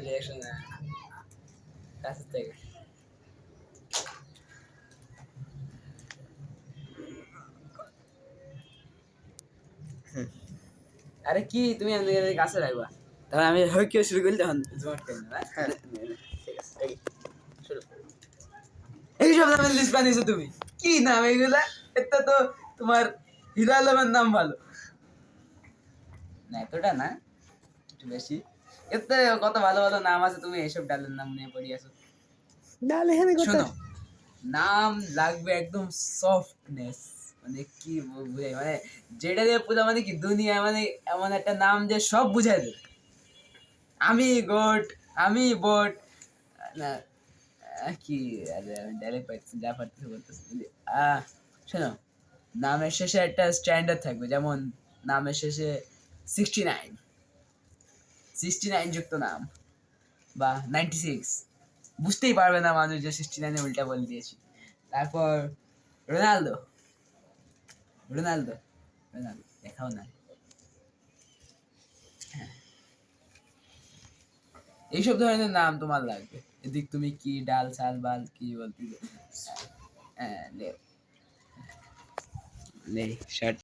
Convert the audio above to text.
reaction কাছে থেকে আরে কি তুমি আমাদের কাছে রাখবা তাহলে আমি হয় কেউ শুরু করলে তখন জমাট করি না হ্যাঁ ঠিক আছে শুরু এই সব নামের লিস্ট বানিয়েছো তুমি কি নাম এগুলা এটা তো তোমার হিরো আলমের নাম ভালো না এতটা না একটু বেশি এতে কত ভালো ভালো নাম আছে তুমি এইসব ডালের নাম নিয়ে পড়িয়েছো ডাল এখানে শোনো নাম লাগবে একদম সফটনেস মানে কি বুঝাই মানে যেটা দিয়ে পুরো মানে কি দুনিয়া মানে এমন একটা নাম যে সব বুঝাই দেবে আমি গোট আমি বোট না কি আরে আমি ডাইরেক্ট পাইছি যা পারতেছি বলতেছি শোনো নামের শেষে একটা স্ট্যান্ডার্ড থাকবে যেমন নামের শেষে 69 যুক্ত নাম বা 96 বুঝতেই পারবে না মানুষ যে 69 উল্টা বলে দিয়েছি তারপর রোনালদো রোনালদো রোনালদো দেখাও না এইসব ধরনের নাম তোমার লাগবে এদিক তুমি কি ডাল চাল বাল কি বলতে হ্যাঁ নে শার্ট